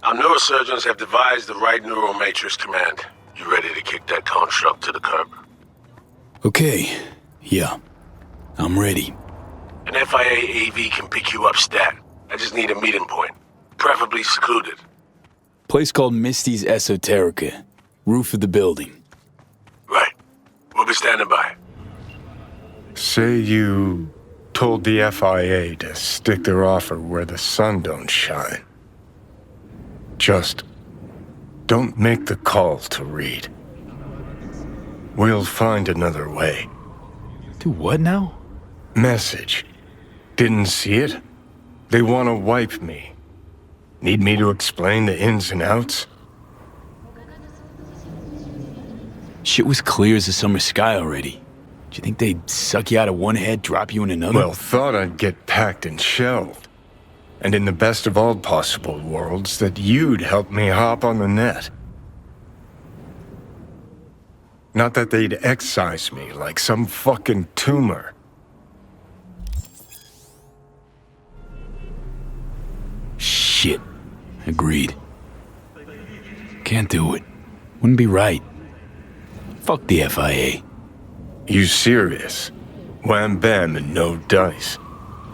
Our neurosurgeons have devised the right neural matrix command. You ready to kick that construct to the curb? Okay. Yeah. I'm ready. An FIA AV can pick you up stat. I just need a meeting point. Preferably secluded. Place called Misty's Esoterica. Roof of the building. Right. We'll be standing by. Say you told the FIA to stick their offer where the sun don't shine. Just don't make the call to Reed. We'll find another way. Do what now? Message. Didn't see it? They want to wipe me. Need me to explain the ins and outs? Shit was clear as the summer sky already. Do you think they'd suck you out of one head, drop you in another? Well, thought I'd get packed and shelved. And in the best of all possible worlds, that you'd help me hop on the net. Not that they'd excise me like some fucking tumor. Shit. Agreed. Can't do it. Wouldn't be right. Fuck the FIA. You serious? Wham bam and no dice.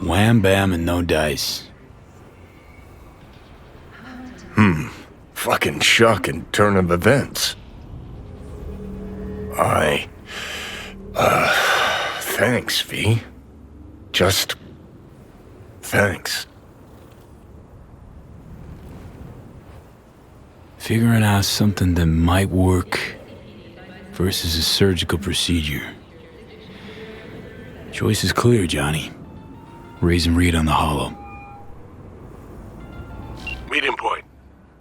Wham bam and no dice. Fucking shocking turn of events. Thanks, V. Just... thanks. Figuring out something that might work versus a surgical procedure. Choice is clear, Johnny. Raise and read on the hollow. Meeting point.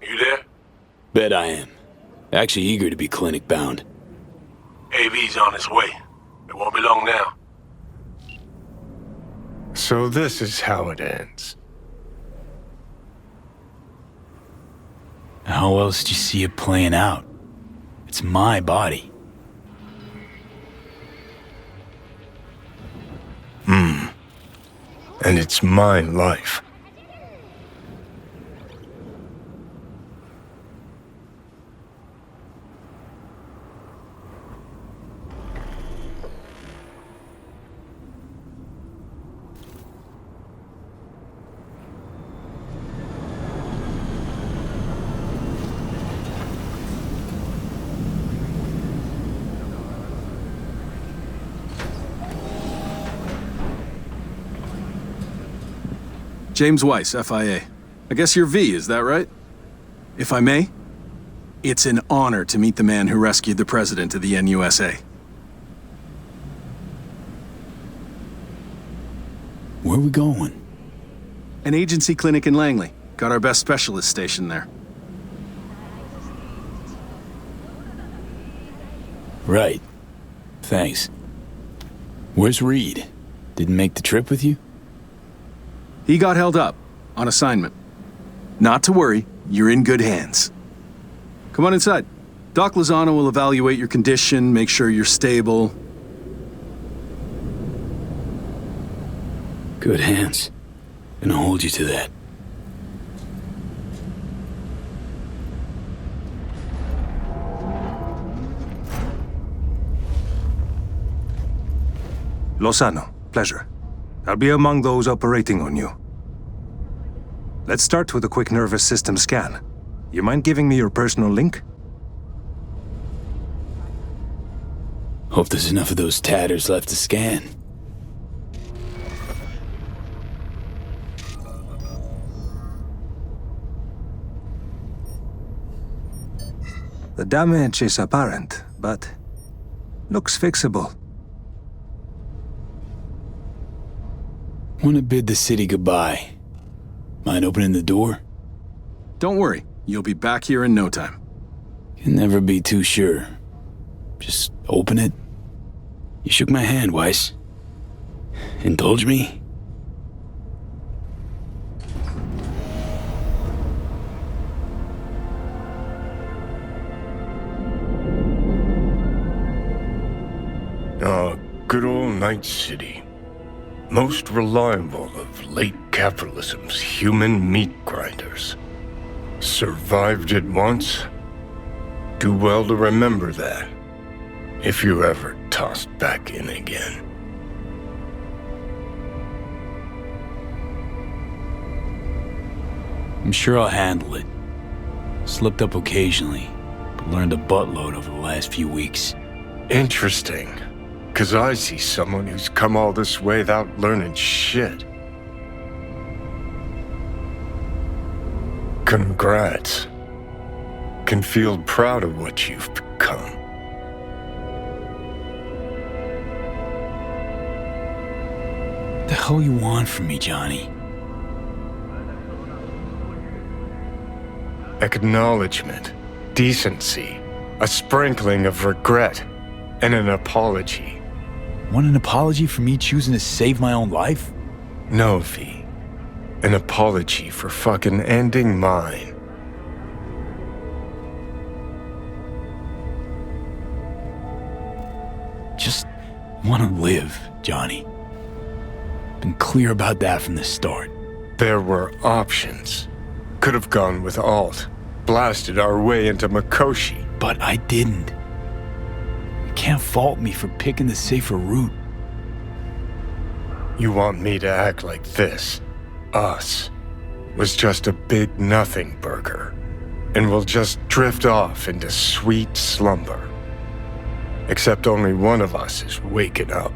You there? Bet I am. Actually eager to be clinic bound. AV's on its way. It won't be long now. So this is how it ends. How else do you see it playing out? It's my body. And it's my life. James Weiss, FIA. I guess you're V, is that right? If I may, it's an honor to meet the man who rescued the president of the NUSA. Where are we going? An agency clinic in Langley. Got our best specialist stationed there. Right. Thanks. Where's Reed? Didn't make the trip with you? He got held up, on assignment. Not to worry, you're in good hands. Come on inside. Doc Lozano will evaluate your condition, make sure you're stable. Good hands. Gonna hold you to that. Lozano, pleasure. I'll be among those operating on you. Let's start with a quick nervous system scan. You mind giving me your personal link? Hope there's enough of those tatters left to scan. The damage is apparent, but looks fixable. Want to bid the city goodbye. Mind opening the door? Don't worry, you'll be back here in no time. Can never be too sure. Just open it. You shook my hand, Weiss. Indulge me? Good old Night City. Most reliable of late capitalism's human meat grinders. Survived it once? Do well to remember that, if you're ever tossed back in again. I'm sure I'll handle it. Slipped up occasionally, but learned a buttload over the last few weeks. Interesting, 'cause I see someone who's come all this way without learning shit. Congrats. Can feel proud of what you've become. What the hell you want from me, Johnny? Acknowledgement, decency, a sprinkling of regret, and an apology. Want an apology for me choosing to save my own life? No, V. An apology for fucking ending mine. Just want to live, Johnny. Been clear about that from the start. There were options. Could have gone with Alt, blasted our way into Mikoshi. But I didn't. You can't fault me for picking the safer route. You want me to act like this, us, was just a big nothing burger, and we'll just drift off into sweet slumber. Except only one of us is waking up.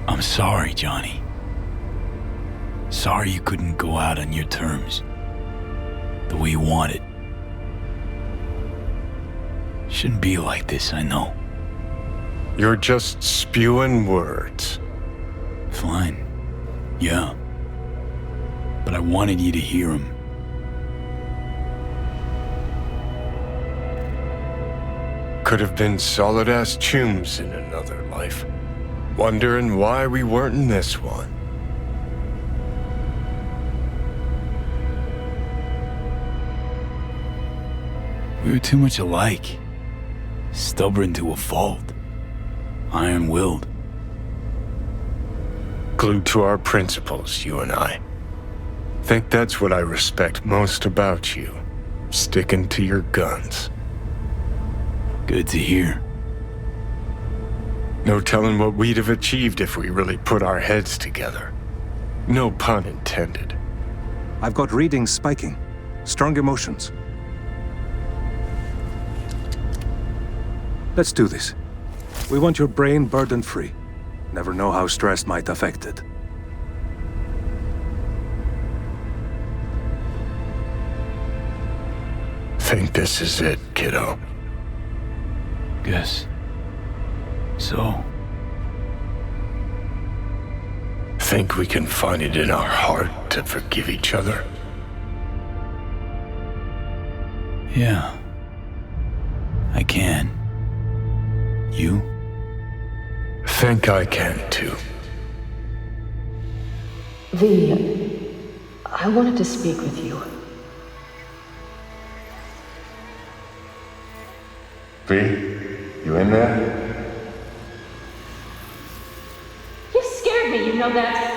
I'm sorry, Johnny. Sorry you couldn't go out on your terms. The way you wanted. Shouldn't be like this, I know. You're just spewing words. Fine. Yeah. But I wanted you to hear them. Could have been solid-ass chums in another life. Wondering why we weren't in this one. We were too much alike. Stubborn to a fault. Iron-willed. Glued to our principles, you and I. Think that's what I respect most about you. Sticking to your guns. Good to hear. No telling what we'd have achieved if we really put our heads together. No pun intended. I've got readings spiking. Strong emotions. Let's do this. We want your brain burden-free. Never know how stress might affect it. Think this is it, kiddo. Guess. So? Think we can find it in our heart to forgive each other? Yeah. I can. You? Think I can too. V, I wanted to speak with you. V, you in there? You scared me, you know that.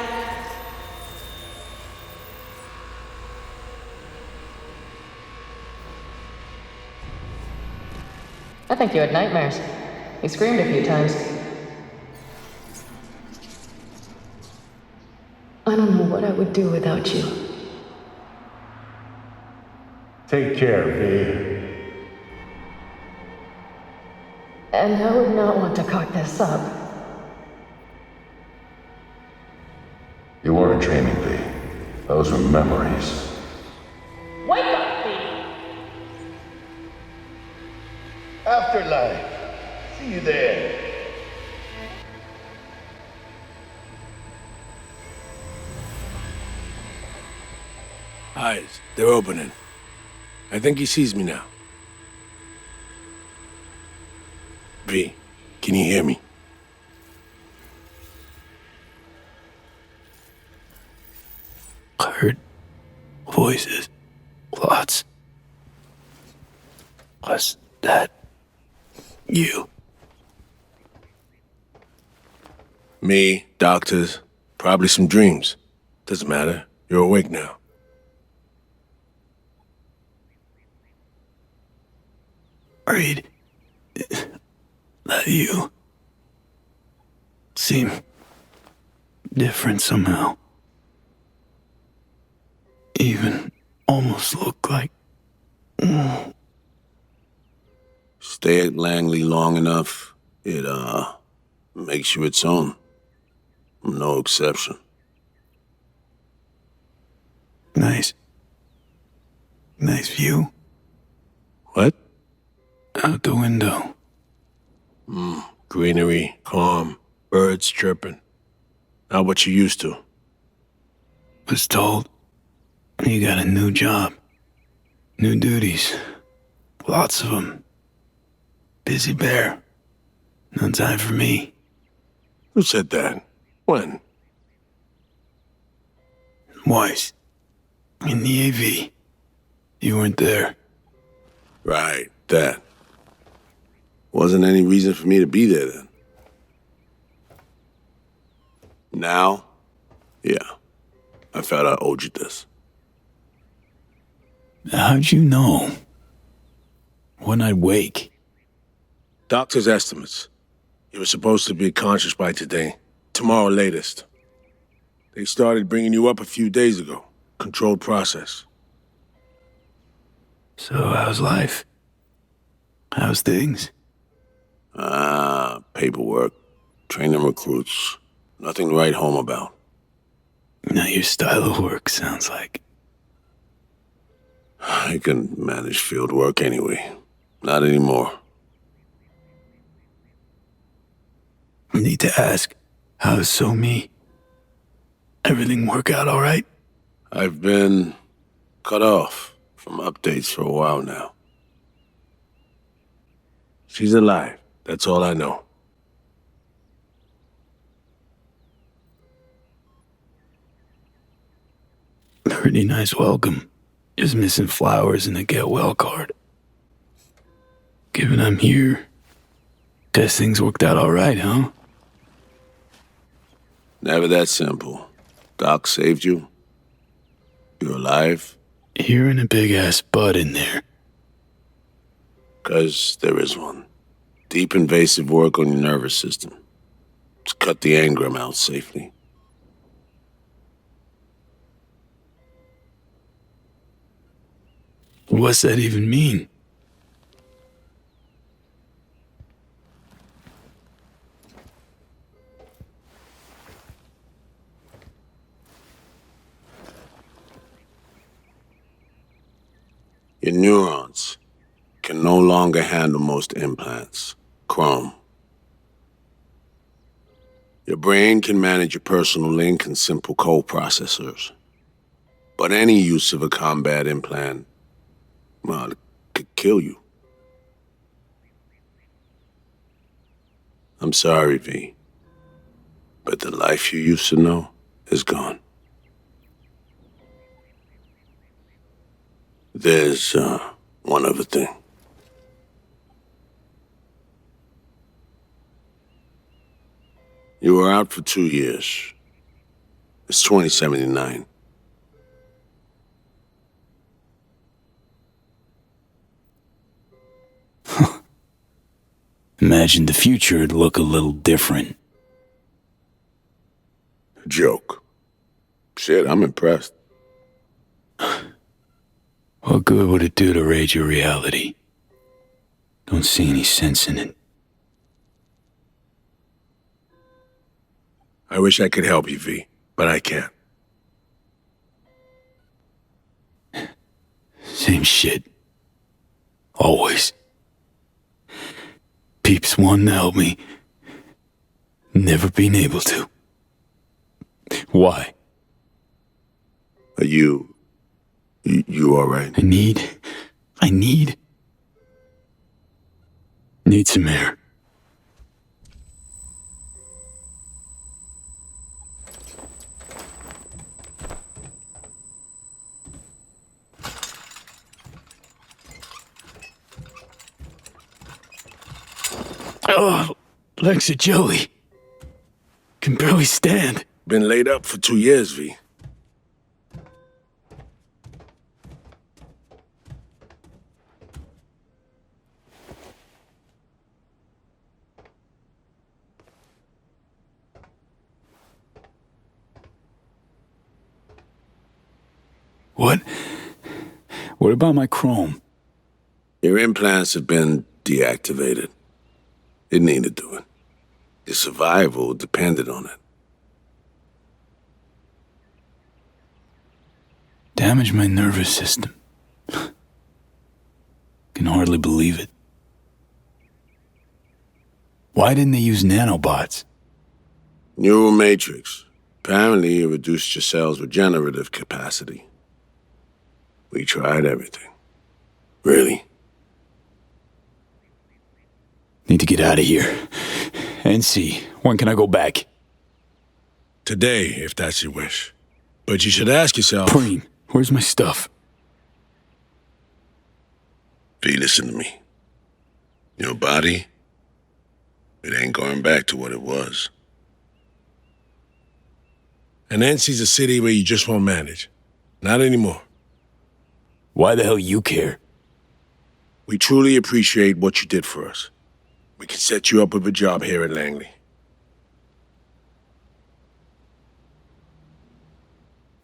I think you had nightmares. You screamed a few times. I don't know what I would do without you. Take care, V. And I would not want to cock this up. You weren't dreaming, V. Those were memories. Wake up, V! Afterlife. See you there. Eyes, they're opening. I think he sees me now. V, can you hear me? I heard voices. Lots. Was that you? Me, doctors, probably some dreams. Doesn't matter. You're awake now. Reed, that you seem different somehow. Even almost look like... Stay at Langley long enough, it, makes you its own. I'm no exception. Nice. Nice view. What? Out the window. Greenery, calm, birds chirping. Not what you used to. Was told you got a new job. New duties. Lots of them. Busy bear. No time for me. Who said that? When? Weiss. In the AV. You weren't there. Right, that. Wasn't any reason for me to be there then. Now? Yeah. I felt I owed you this. How'd you know? When I'd wake? Doctor's estimates. You were supposed to be conscious by today. Tomorrow latest. They started bringing you up a few days ago. Controlled process. So how's life? How's things? Paperwork. Training recruits. Nothing to write home about. Not your style of work, sounds like. I can manage field work anyway. Not anymore. Need to ask, how's So-Mi? Everything work out all right? I've been cut off from updates for a while now. She's alive. That's all I know. Pretty nice welcome. Just missing flowers and a get well card. Given I'm here, guess things worked out all right, huh? Never that simple. Doc saved you. You're alive. Hearing a big-ass bud in there. 'Cause there is one. Deep invasive work on your nervous system. To cut the engram out safely. What's that even mean? Your neurons can no longer handle most implants. Chrome. Your brain can manage your personal link and simple code processors. But any use of a combat implant, well, it could kill you. I'm sorry, V. But the life you used to know is gone. There's, one other thing. You were out for 2 years. It's 2079. Imagine the future would look a little different. Joke. Shit, I'm impressed. What good would it do to raid your reality? Don't see any sense in it. I wish I could help you, V, but I can't. Same shit. Always. Peeps wanting to help me. Never been able to. Why? Are you all right? I need some air. Oh, Lexa Joey. Come can barely stand. Been laid up for 2 years, V. What? What about my chrome? Your implants have been deactivated. It needed doing. Your survival depended on it. Damaged my nervous system. Can hardly believe it. Why didn't they use nanobots? Neural matrix. Apparently, it reduced your cell's regenerative capacity. We tried everything. Really? Need to get out of here. NC, when can I go back? Today, if that's your wish. But you should ask yourself... Preem, where's my stuff? V, listen to me. Your body, it ain't going back to what it was. And NC's a city where you just won't manage. Not anymore. Why the hell you care? We truly appreciate what you did for us. We can set you up with a job here at Langley.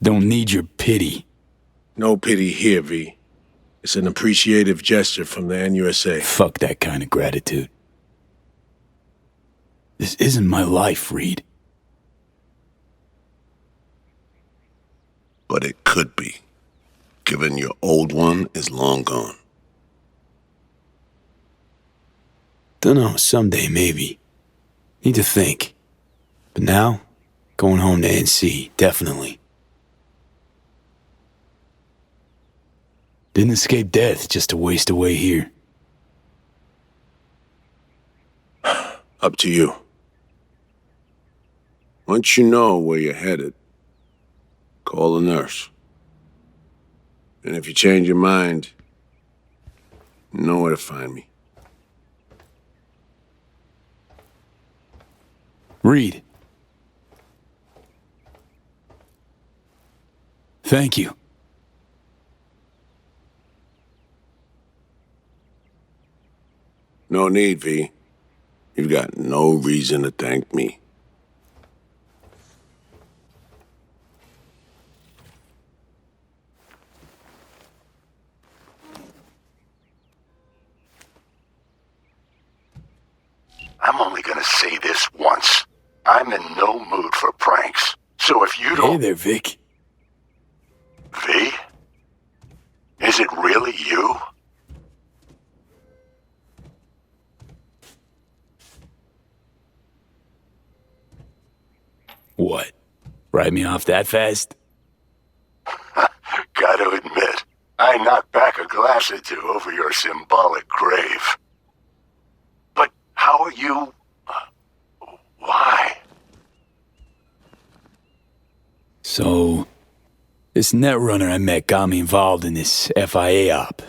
Don't need your pity. No pity here, V. It's an appreciative gesture from the NUSA. Fuck that kind of gratitude. This isn't my life, Reed. But it could be, given your old one is long gone. Dunno, someday maybe. Need to think. But now, going home to NC, definitely. Didn't escape death just to waste away here. Up to you. Once you know where you're headed, call a nurse. And if you change your mind, you know where to find me. Reed. Thank you. No need, V. You've got no reason to thank me. I'm only gonna say this once. I'm in no mood for pranks. So if you don't... Hey there, Vic. V? Is it really you? What? Write me off that fast? Gotta admit, I knocked back a glass or two over your symbolic grave. But how are you... why? So, this netrunner I met got me involved in this FIA op.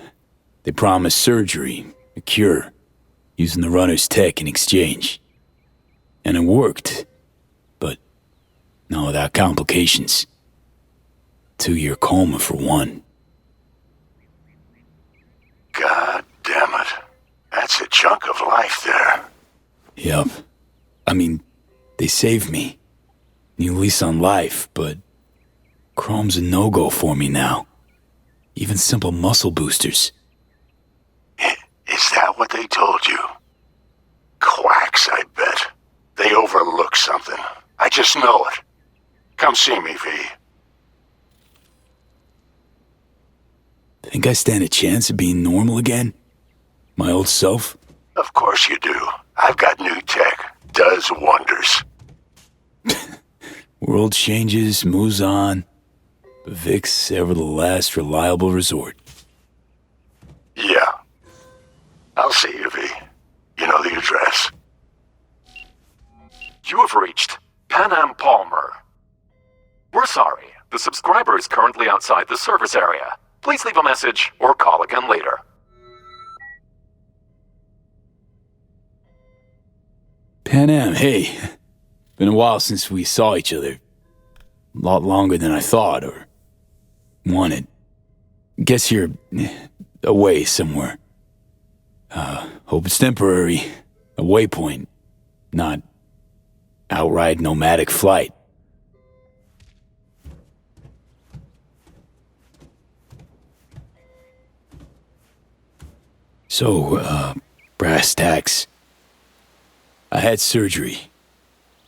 They promised surgery, a cure, using the runner's tech in exchange. And it worked. But, not without complications. 2-year coma for one. God damn it. That's a chunk of life there. Yep. I mean, they saved me. New lease on life, but... Chrome's a no-go for me now. Even simple muscle boosters. Is that what they told you? Quacks, I bet. They overlook something. I just know it. Come see me, V. Think I stand a chance of being normal again? My old self? Of course you do. I've got new tech. Does wonders. World changes, moves on. But Vic's ever the last reliable resort. Yeah. I'll see you, V. You know the address. You have reached Panam Palmer. We're sorry. The subscriber is currently outside the service area. Please leave a message or call again later. Panam, hey. Been a while since we saw each other. A lot longer than I thought or wanted. Guess you're away somewhere. Hope it's temporary. A waypoint, not outright nomadic flight. So, brass tacks. I had surgery.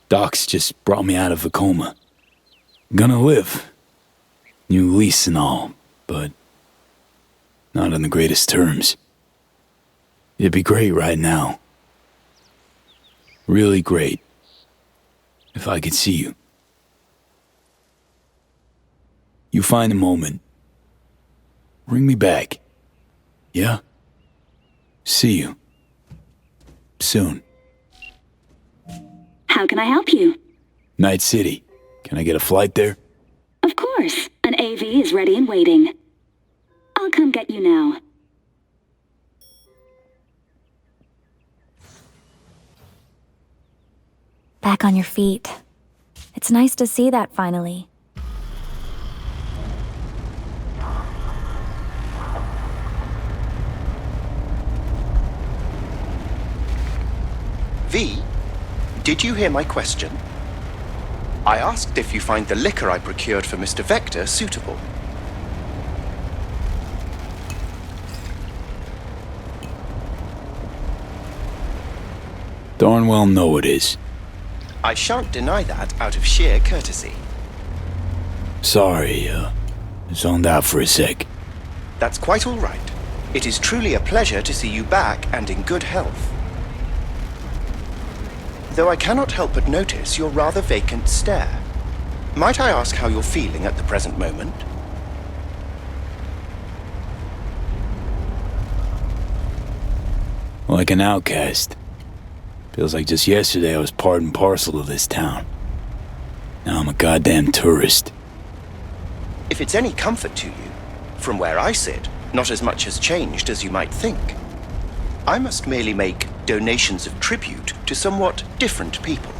Docs just brought me out of a coma. Gonna live. New lease and all, but not on the greatest terms. It'd be great right now. Really great. If I could see you. You find a moment. Ring me back. Yeah? See you. Soon. How can I help you? Night City. Can I get a flight there? Of course. An AV is ready and waiting. I'll come get you now. Back on your feet. It's nice to see that finally. V, did you hear my question? I asked if you find the liquor I procured for Mr. Vector suitable. Darn well know it is. I shan't deny that out of sheer courtesy. Sorry, zoned out for a sec. That's quite all right. It is truly a pleasure to see you back and in good health. Though I cannot help but notice your rather vacant stare. Might I ask how you're feeling at the present moment? Like an outcast. Feels like just yesterday I was part and parcel of this town. Now I'm a goddamn tourist. If it's any comfort to you, from where I sit, not as much has changed as you might think. I must merely make donations of tribute to somewhat different people.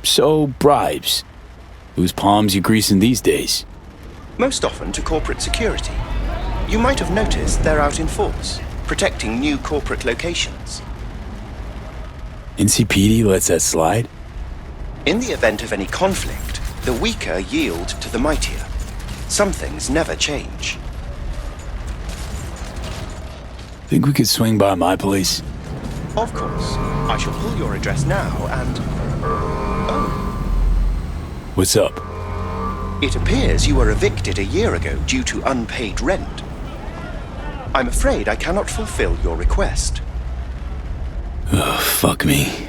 So, bribes. Whose palms you greasing these days? Most often to corporate security. You might have noticed they're out in force, protecting new corporate locations. NCPD lets that slide? In the event of any conflict, the weaker yield to the mightier. Some things never change. Think we could swing by my place? Of course. I shall pull your address now and... Oh. What's up? It appears you were evicted a year ago due to unpaid rent. I'm afraid I cannot fulfill your request. Oh, fuck me.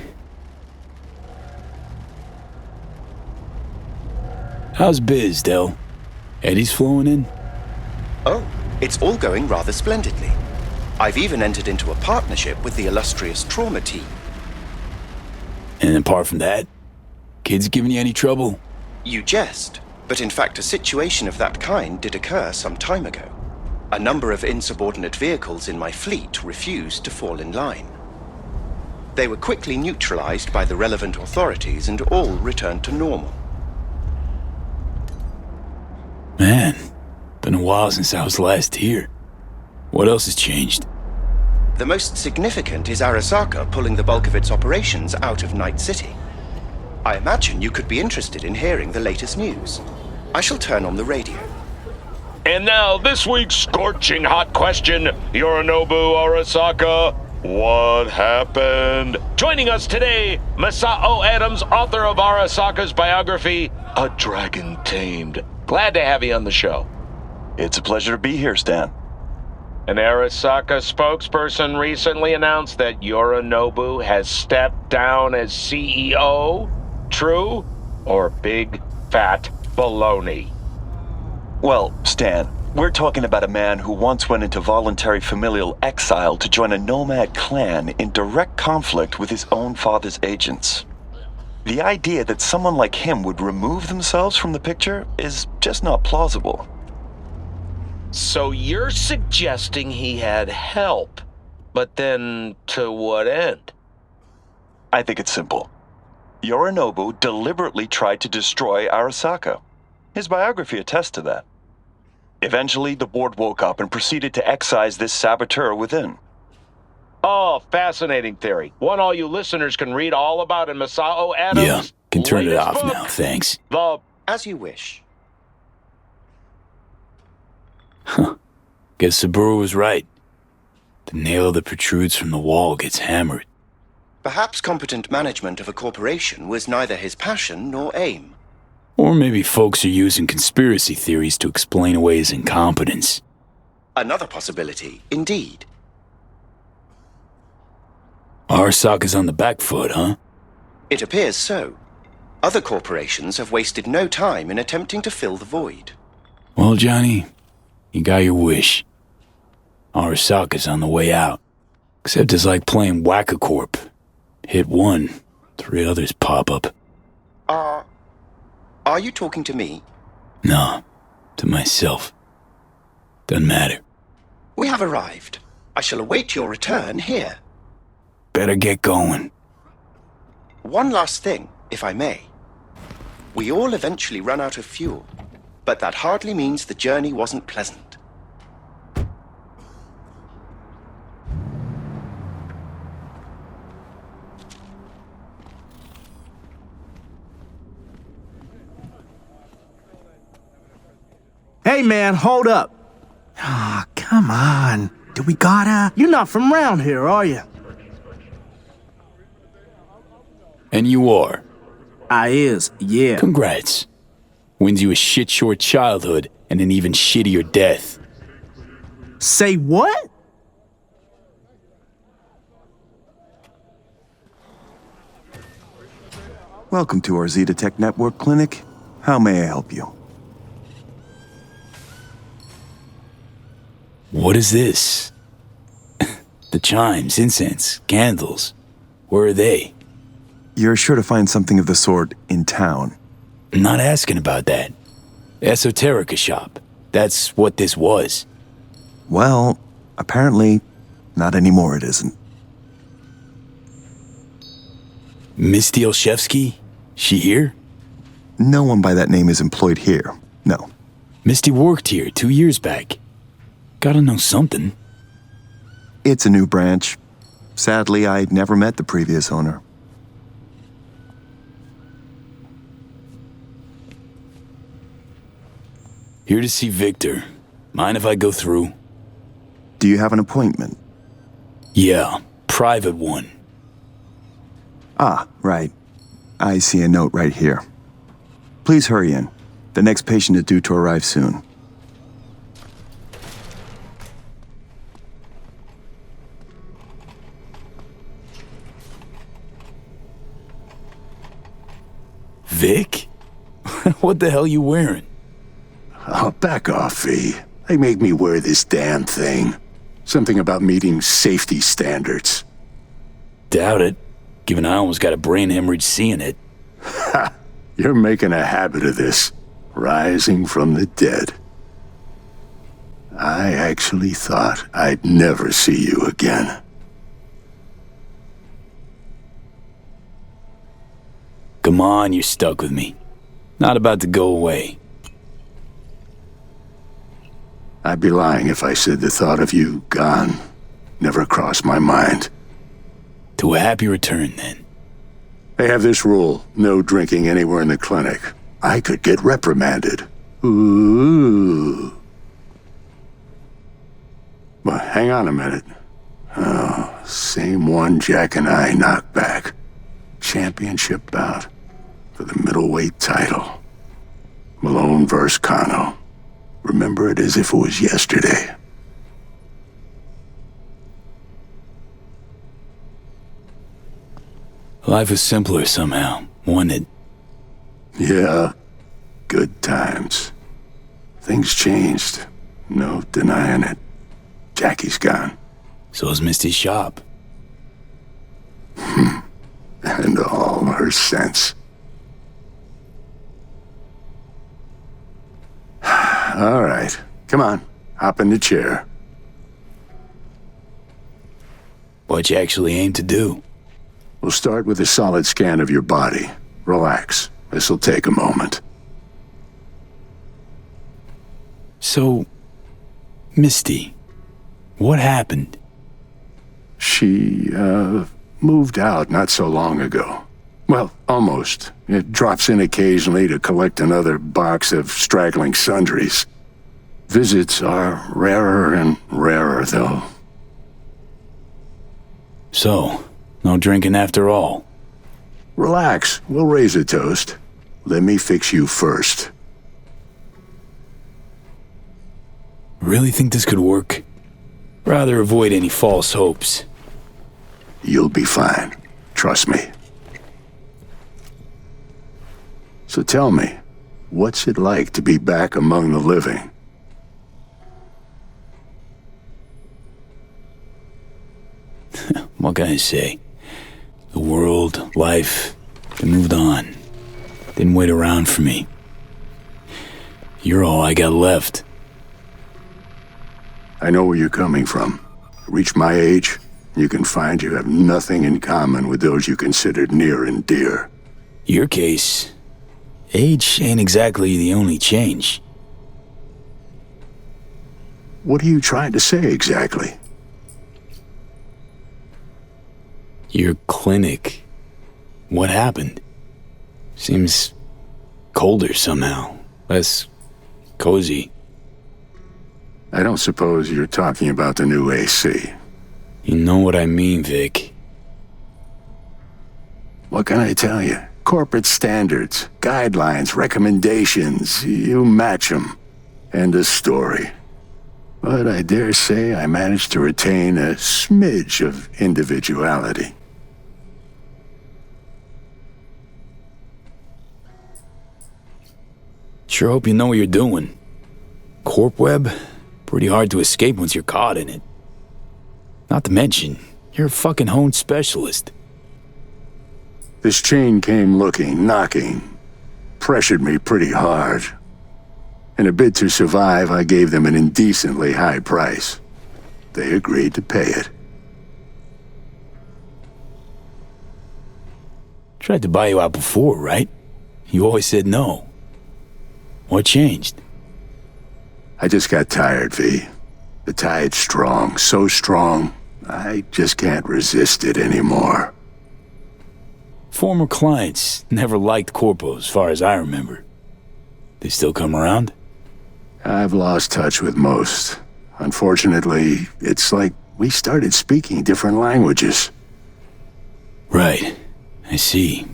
How's biz, Del? Eddie's flowing in? Oh, it's all going rather splendidly. I've even entered into a partnership with the illustrious trauma team. And apart from that, kids giving you any trouble? You jest, but in fact a situation of that kind did occur some time ago. A number of insubordinate vehicles in my fleet refused to fall in line. They were quickly neutralized by the relevant authorities and all returned to normal. Man, been a while since I was last here. What else has changed? The most significant is Arasaka pulling the bulk of its operations out of Night City. I imagine you could be interested in hearing the latest news. I shall turn on the radio. And now, this week's scorching hot question, Yorinobu Arasaka, what happened? Joining us today, Masao Adams, author of Arasaka's biography, A Dragon Tamed. Glad to have you on the show. It's a pleasure to be here, Stan. An Arasaka spokesperson recently announced that Yorinobu has stepped down as CEO. True or big fat baloney? Well, Stan, we're talking about a man who once went into voluntary familial exile to join a nomad clan in direct conflict with his own father's agents. The idea that someone like him would remove themselves from the picture is just not plausible. So you're suggesting he had help, but then to what end? I think it's simple. Yorinobu deliberately tried to destroy Arasaka. His biography attests to that. Eventually, the board woke up and proceeded to excise this saboteur within. Oh, fascinating theory. One all you listeners can read all about in Masao Adams' Yeah, can turn it latest off book, now, thanks. As you wish. Guess Saburo was right. The nail that protrudes from the wall gets hammered. Perhaps competent management of a corporation was neither his passion nor aim. Or maybe folks are using conspiracy theories to explain away his incompetence. Another possibility, indeed. Arasaka's on the back foot, huh? It appears so. Other corporations have wasted no time in attempting to fill the void. Well, Johnny, you got your wish. Arasaka's on the way out. Except it's like playing Whack-A-Corp. Hit one, 3 others pop up. Are you talking to me? No, to myself. Doesn't matter. We have arrived. I shall await your return here. Better get going. One last thing, if I may. We all eventually run out of fuel, but that hardly means the journey wasn't pleasant. Hey, man, hold up. Ah, come on. Do we gotta? You're not from around here, are you? And you are. I is, yeah. Congrats. Wins you a shit-short childhood and an even shittier death. Say what? Welcome to our Zeta Tech Network Clinic. How may I help you? What is this? The chimes, incense, candles. Where are they? You're sure to find something of the sort in town. I'm not asking about that. Esoterica shop. That's what this was. Well, apparently, not anymore it isn't. Misty Olszewski? She here? No one by that name is employed here, no. Misty worked here 2 years back. Gotta know something. It's a new branch. Sadly, I never met the previous owner. Here to see Viktor. Mind if I go through? Do you have an appointment? Yeah, private one. Ah, right. I see a note right here. Please hurry in. The next patient is due to arrive soon. Vic? What the hell you wearing? Oh, back off, V. They make me wear this damn thing. Something about meeting safety standards. Doubt it, given I almost got a brain hemorrhage seeing it. Ha! You're making a habit of this. Rising from the dead. I actually thought I'd never see you again. Come on, you're stuck with me. Not about to go away. I'd be lying if I said the thought of you gone never crossed my mind. To a happy return, then. They have this rule, no drinking anywhere in the clinic. I could get reprimanded. Ooh. But hang on a minute. Oh, same one Jack and I knocked back. Championship bout for the middleweight title. Malone vs. Kano. Remember it as if it was yesterday. Life was simpler somehow, wasn't it? Yeah, good times. Things changed. No denying it. Jackie's gone. So's Misty's shop. And all her sense. All right, come on. Hop in the chair. What you actually aim to do? We'll start with a solid scan of your body. Relax. This'll take a moment. So, Misty, what happened? She, moved out not so long ago. Well, almost. It drops in occasionally to collect another box of straggling sundries. Visits are rarer and rarer, though. So, no drinking after all? Relax. We'll raise a toast. Let me fix you first. Really think this could work? Rather avoid any false hopes. You'll be fine. Trust me. So tell me, what's it like to be back among the living? What can I say? The world, life, they moved on. Didn't wait around for me. You're all I got left. I know where you're coming from. Reach my age, you can find you have nothing in common with those you considered near and dear. Your case, age ain't exactly the only change. What are you trying to say exactly? Your clinic. What happened? Seems colder somehow. Less cozy. I don't suppose you're talking about the new AC. You know what I mean, Vic. What can I tell you? Corporate standards, guidelines, recommendations, you match them. End of story. But I dare say I managed to retain a smidge of individuality. Sure hope you know what you're doing. Corp web? Pretty hard to escape once you're caught in it. Not to mention, you're a fucking honed specialist. This chain came looking, knocking, pressured me pretty hard. In a bid to survive, I gave them an indecently high price. They agreed to pay it. Tried to buy you out before, right? You always said no. What changed? I just got tired, V. The tide's strong, so strong, I just can't resist it anymore. Former clients never liked Corpo, as far as I remember. They still come around? I've lost touch with most. Unfortunately, it's like we started speaking different languages. Right. I see.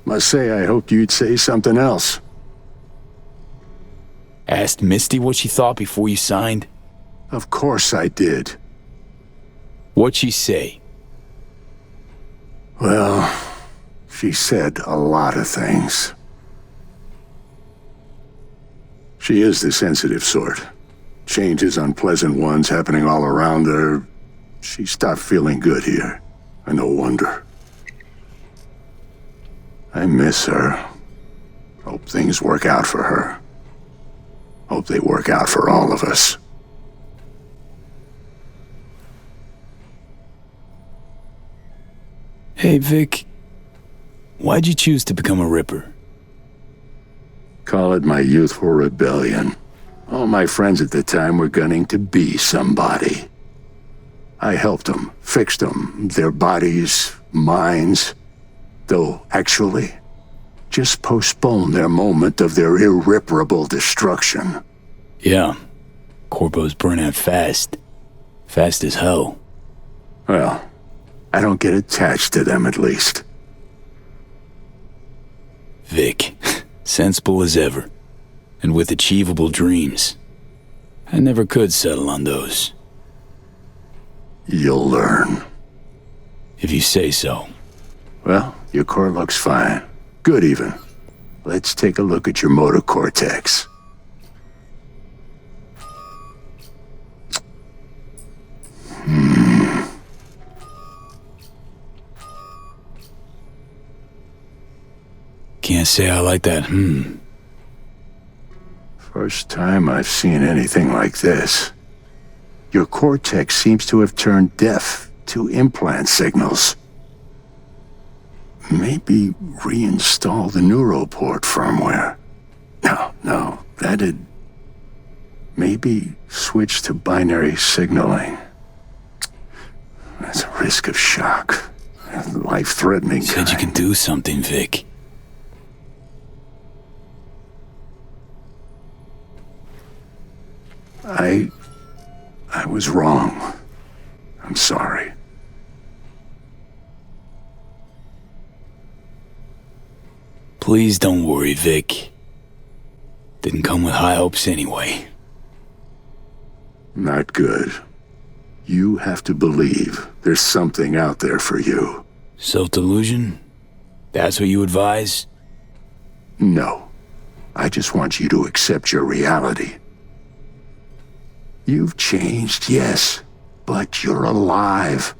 Must say I hoped you'd say something else. Asked Misty what she thought before you signed? Of course I did. What'd she say? Well, she said a lot of things. She is the sensitive sort. Changes, unpleasant ones happening all around her. She stopped feeling good here. And no wonder. I miss her. Hope things work out for her. Hope they work out for all of us. Hey, Vic. Why'd you choose to become a Ripper? Call it my youthful rebellion. All my friends at the time were gunning to be somebody. I helped them, fixed them, their bodies, minds. Though, actually, just postpone their moment of their irreparable destruction. Yeah. Corpos burn out fast. Fast as hell. Well, I don't get attached to them at least. Vic, sensible as ever. And with achievable dreams. I never could settle on those. You'll learn. If you say so. Well, your core looks fine. Good even. Let's take a look at your motor cortex. Can't say I like that, First time I've seen anything like this. Your cortex seems to have turned deaf to implant signals. Maybe reinstall the neuroport firmware. No, that'd... Maybe switch to binary signaling. That's a risk of shock. Life-threatening. Said you can do something, Vic. I was wrong. I'm sorry. Please don't worry, Vic. Didn't come with high hopes anyway. Not good. You have to believe there's something out there for you. Self-delusion? That's what you advise? No. I just want you to accept your reality. You've changed, yes, but you're alive.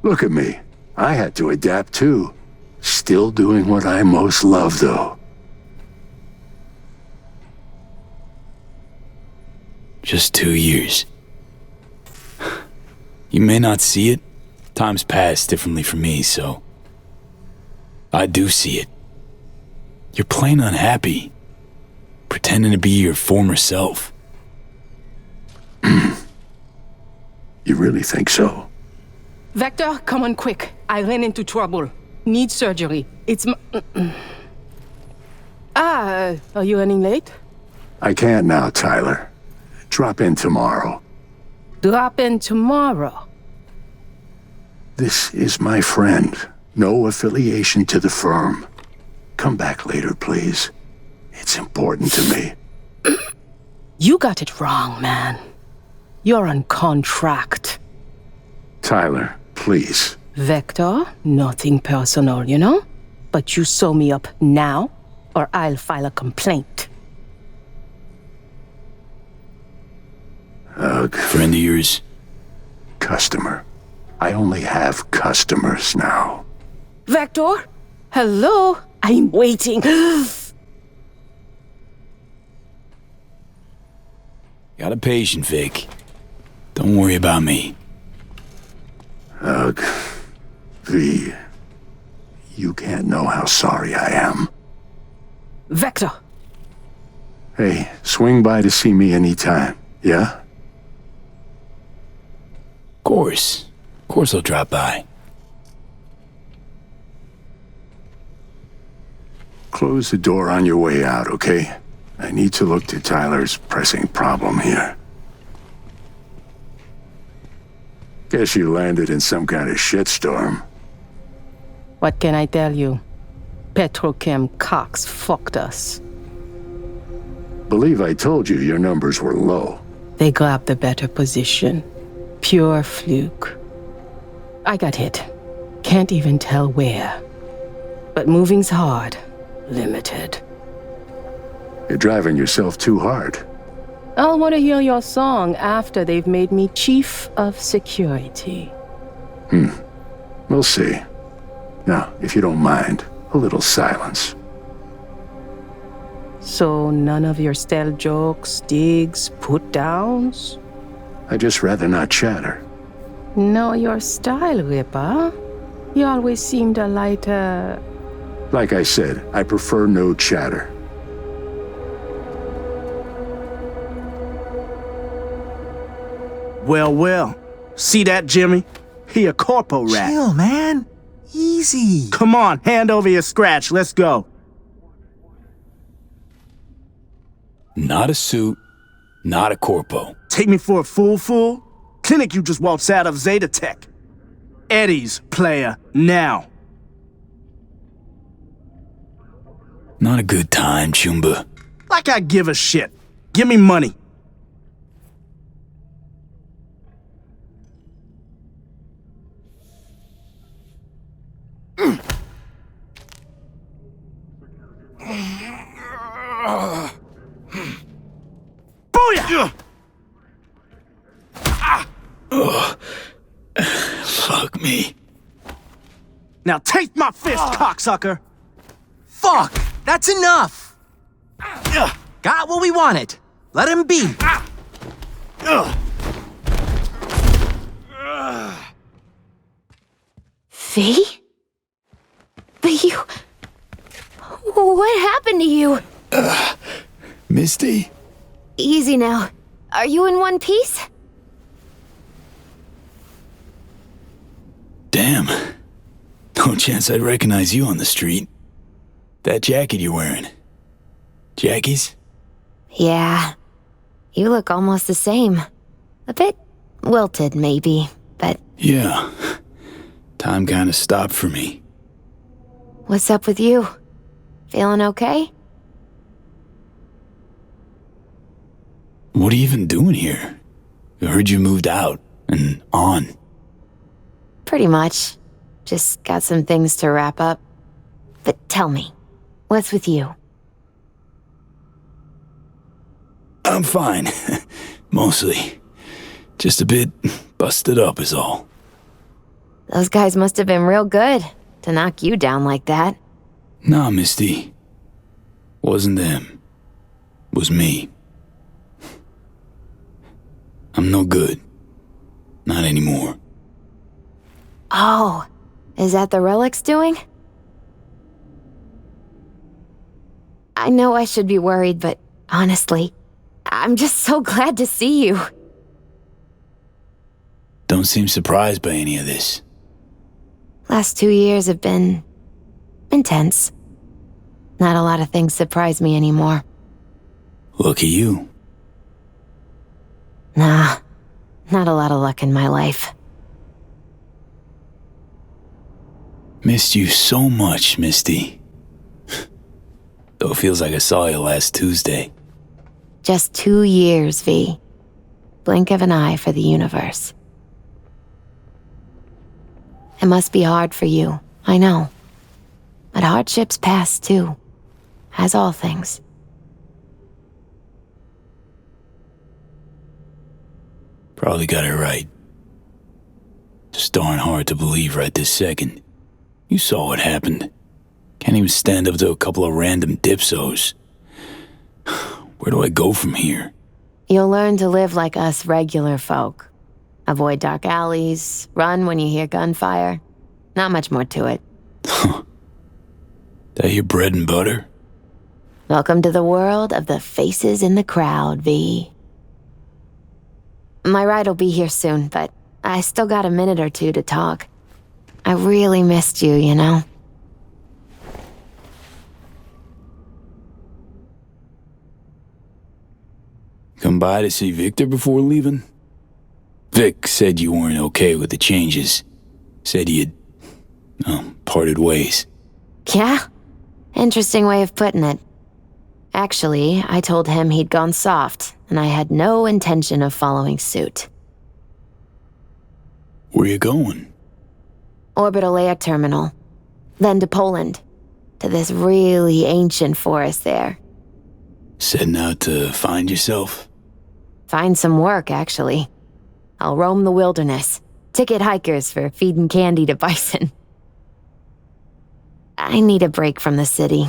Look at me. I had to adapt too. Still doing what I most love, though. Just 2 years. You may not see it. Time's passed differently for me, so... I do see it. You're plain unhappy. Pretending to be your former self. You really think so? Vector, come on quick. I ran into trouble. Need surgery. It's are you running late? I can't now, Tyler. Drop in tomorrow. Drop in tomorrow. This is my friend. No affiliation to the firm. Come back later, please. It's important to me. You got it wrong, man. You're on contract. Tyler, please. Vector, nothing personal, you know? But you sew me up now, or I'll file a complaint. Ugh. Friend of yours? Customer. I only have customers now. Vector? Hello? I'm waiting. Got a patient, Vic. Don't worry about me. Ugh. V. You can't know how sorry I am. Vector! Hey, swing by to see me anytime, yeah? Of course I'll drop by. Close the door on your way out, okay? I need to look to Tyler's pressing problem here. Guess you landed in some kind of shitstorm. What can I tell you? Petrochem Cox fucked us. Believe I told you your numbers were low. They grabbed the better position. Pure fluke. I got hit. Can't even tell where. But moving's hard. Limited. You're driving yourself too hard. I'll want to hear your song after they've made me Chief of Security. We'll see. Now, if you don't mind, a little silence. So none of your stale jokes, digs, put-downs? I'd just rather not chatter. Know your style, Ripper. You always seemed a lighter... Like I said, I prefer no chatter. Well. See that, Jimmy? He a corpo rat. Chill, man. Easy. Come on, hand over your scratch. Let's go. Not a suit, not a corpo. Take me for a fool? Clinic you just waltzed out of Zeta Tech. Eddie's, player, now. Not a good time, Chumba. Like I give a shit. Give me money. Booyah! Fuck me. Now taste my fist, cocksucker! Fuck! That's enough! Got what we wanted. Let him be. V? But you... What happened to you? Misty? Easy now. Are you in one piece? Damn. No chance I'd recognize you on the street. That jacket you're wearing. Jackie's? Yeah. You look almost the same. A bit wilted, maybe, but... Yeah. Time kinda stopped for me. What's up with you? Feeling okay? What are you even doing here? I heard you moved out and on. Pretty much. Just got some things to wrap up. But tell me, what's with you? I'm fine. Mostly. Just a bit busted up is all. Those guys must have been real good to knock you down like that. Nah, Misty. Wasn't them. Was me. I'm no good. Not anymore. Oh, is that the relic's doing? I know I should be worried, but honestly, I'm just so glad to see you. Don't seem surprised by any of this. Last 2 years have been intense. Not a lot of things surprise me anymore. Lucky you. Nah, not a lot of luck in my life. Missed you so much, Misty. Though it feels like I saw you last Tuesday. Just 2 years, V. Blink of an eye for the universe. It must be hard for you, I know. But hardships pass too, as all things. Probably got it right. Just darn hard to believe right this second. You saw what happened. Can't even stand up to a couple of random dipsos. Where do I go from here? You'll learn to live like us regular folk. Avoid dark alleys, run when you hear gunfire. Not much more to it. That your bread and butter? Welcome to the world of the faces in the crowd, V. My ride will be here soon, but I still got a minute or two to talk. I really missed you, you know? Come by to see Victor before leaving? Vic said you weren't okay with the changes. Said you'd, parted ways. Yeah? Interesting way of putting it. Actually, I told him he'd gone soft, and I had no intention of following suit. Where you going? Orbital air terminal. Then to Poland. To this really ancient forest there. Setting out to find yourself? Find some work, actually. I'll roam the wilderness. Ticket hikers for feeding candy to bison. I need a break from the city.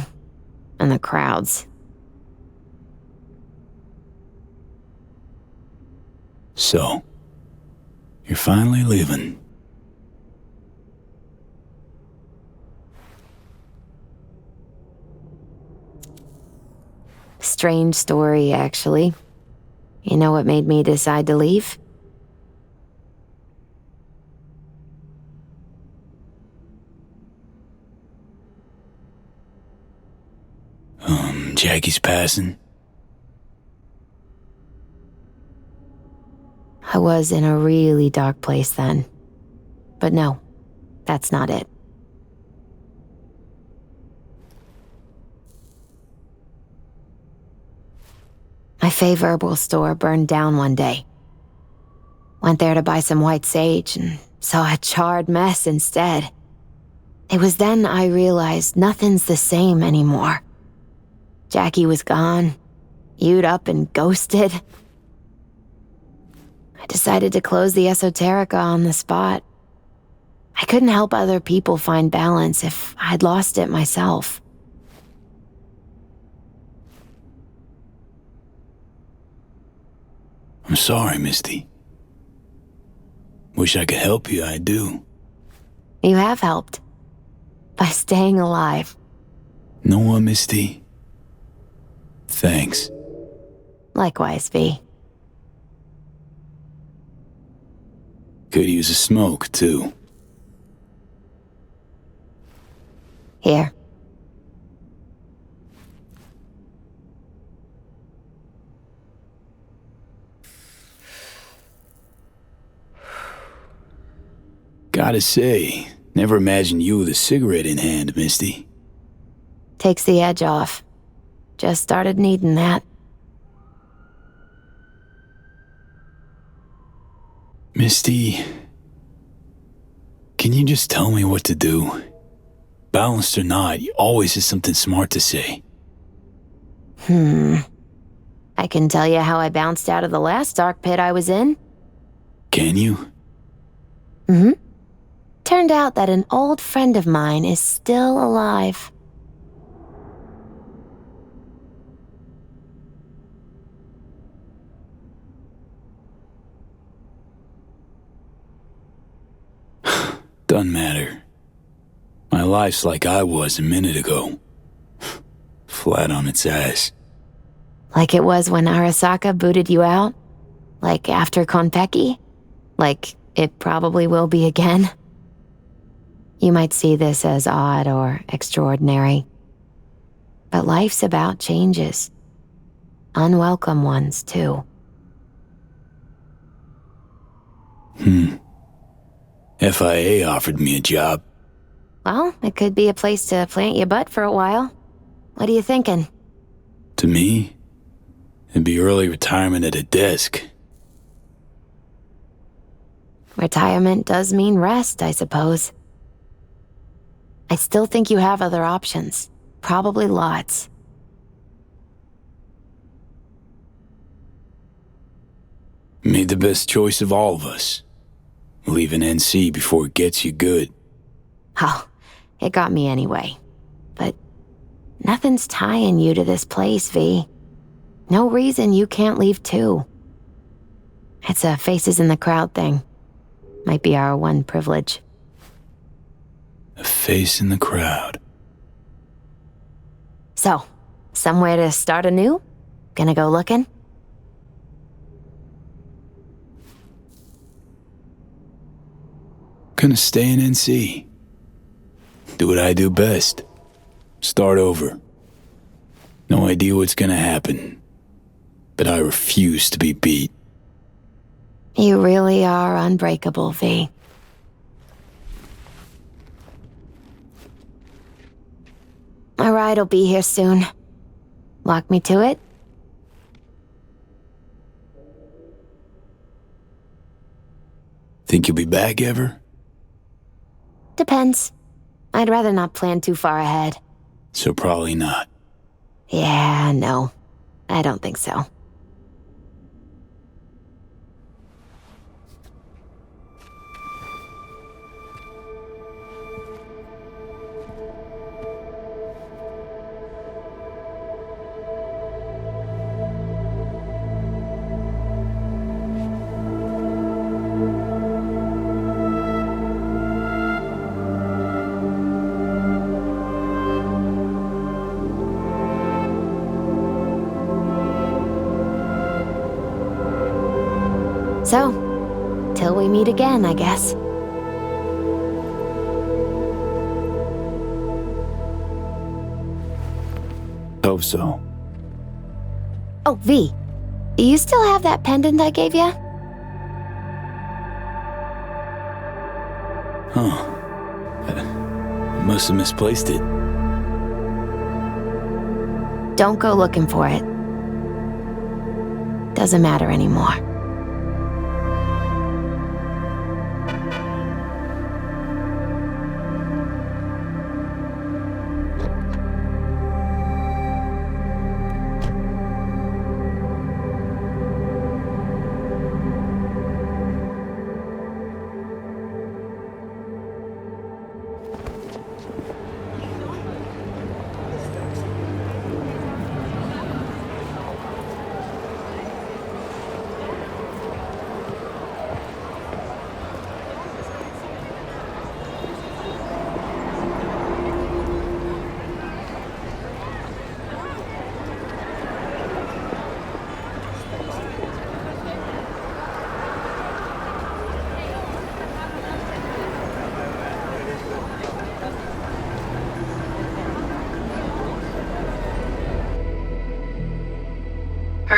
And the crowds. So, you're finally leaving. Strange story, actually. You know what made me decide to leave? Jackie's passing. I was in a really dark place then. But no, that's not it. My fave herbal store burned down one day. Went there to buy some white sage and saw a charred mess instead. It was then I realized nothing's the same anymore. Jackie was gone, You'd up and ghosted. I decided to close the esoterica on the spot. I couldn't help other people find balance if I'd lost it myself. I'm sorry, Misty. Wish I could help you, I do. You have helped. By staying alive. Know what, Misty? Thanks. Likewise, V. Could use a smoke, too. Here. Gotta say, never imagined you with a cigarette in hand, Misty. Takes the edge off. Just started needing that. Misty, can you just tell me what to do? Balanced or not, you always have something smart to say. I can tell you how I bounced out of the last dark pit I was in. Can you? Turned out that an old friend of mine is still alive. Doesn't matter. My life's like I was a minute ago. Flat on its ass. Like it was when Arasaka booted you out? Like after Konpeki? Like it probably will be again? You might see this as odd or extraordinary. But life's about changes. Unwelcome ones, too. FIA offered me a job. Well, it could be a place to plant your butt for a while. What are you thinking? To me, it'd be early retirement at a desk. Retirement does mean rest, I suppose. I still think you have other options. Probably lots. Made the best choice of all of us. Leaving NC before it gets you good. Oh, it got me anyway. But nothing's tying you to this place, V. No reason you can't leave too. It's a faces in the crowd thing. Might be our one privilege. A face in the crowd. So, somewhere to start anew? Gonna go looking? Gonna stay in NC. Do what I do best. Start over. No idea what's gonna happen. But I refuse to be beat. You really are unbreakable, V. My ride'll be here soon. Walk me to it? Think you'll be back ever? Depends. I'd rather not plan too far ahead. So probably not. Yeah, no. I don't think so. So, till we meet again, I guess. Hope so. Oh, V. Do you still have that pendant I gave you? Huh. I must have misplaced it. Don't go looking for it. Doesn't matter anymore.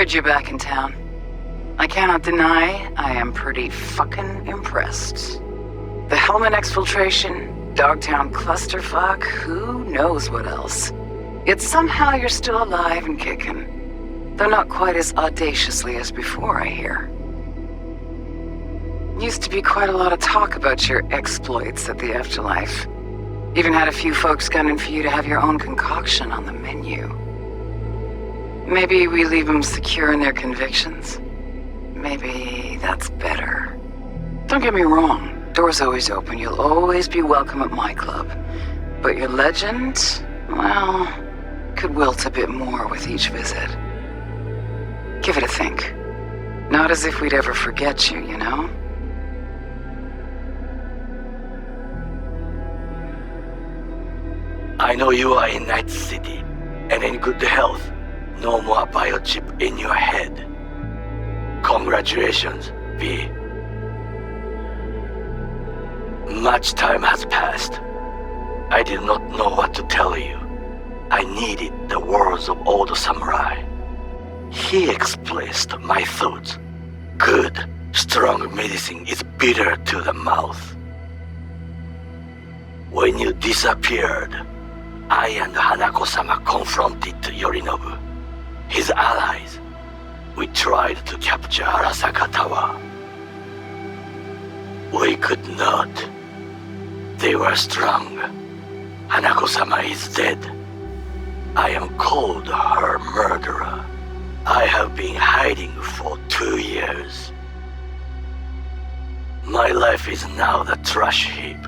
Heard you're back in town. I cannot deny I am pretty fucking impressed. The helmet exfiltration, Dogtown clusterfuck, who knows what else. Yet somehow you're still alive and kicking. Though not quite as audaciously as before, I hear. Used to be quite a lot of talk about your exploits at the afterlife. Even had a few folks gunning for you to have your own concoction on the menu. Maybe we leave them secure in their convictions. Maybe that's better. Don't get me wrong, door's always open. You'll always be welcome at my club. But your legend, well, could wilt a bit more with each visit. Give it a think. Not as if we'd ever forget you, you know? I know you are in Night City, and in good health. No more biochip in your head. Congratulations, V. Much time has passed. I did not know what to tell you. I needed the words of old samurai. He expressed my thoughts. Good, strong medicine is bitter to the mouth. When you disappeared, I and Hanako-sama confronted Yorinobu, his allies. We tried to capture Arasaka Tower. We could not. They were strong. Hanako-sama is dead. I am called her murderer. I have been hiding for 2 years. My life is now the trash heap.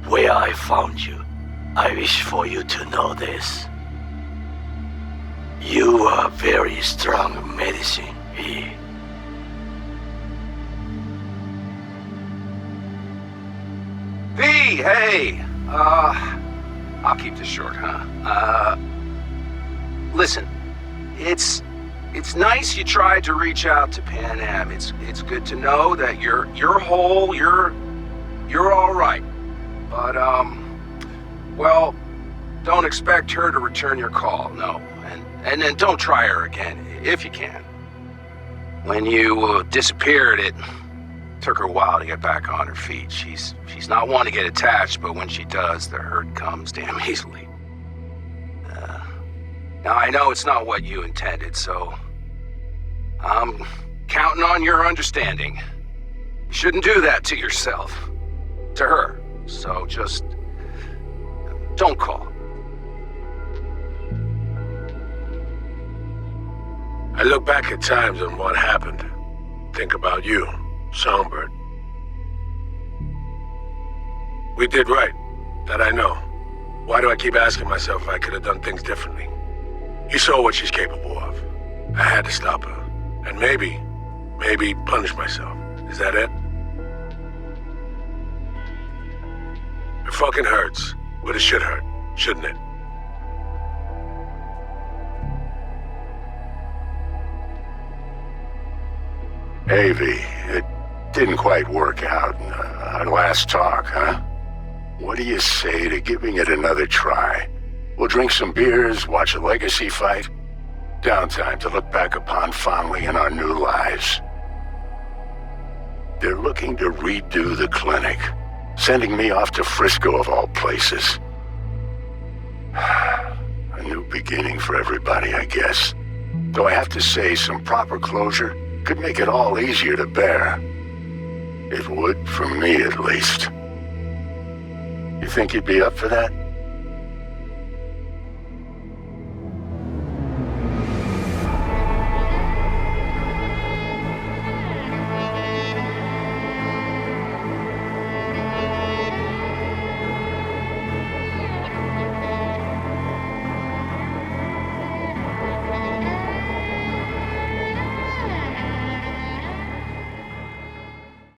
Where I found you, I wish for you to know this. You are very strong medicine, V. V, hey! I'll keep this short, huh? Listen, it's nice you tried to reach out to Panam. It's good to know that you're whole, you're all right. But, well, don't expect her to return your call, no. And then don't try her again, if you can. When you disappeared, it took her a while to get back on her feet. She's not one to get attached, but when she does, the hurt comes damn easily. Now, I know it's not what you intended, so I'm counting on your understanding. You shouldn't do that to yourself, to her. So just don't call. I look back at times on what happened. Think about you, Songbird. We did right. That I know. Why do I keep asking myself if I could have done things differently? You saw what she's capable of. I had to stop her. And maybe punish myself. Is that it? It fucking hurts, but it should hurt, shouldn't it? Hey, V, it didn't quite work out. Our last talk, huh? What do you say to giving it another try? We'll drink some beers, watch a legacy fight. Downtime to look back upon fondly in our new lives. They're looking to redo the clinic, sending me off to Frisco of all places. A new beginning for everybody, I guess. Though I have to say, some proper closure could make it all easier to bear. It would, for me at least. You think you'd be up for that?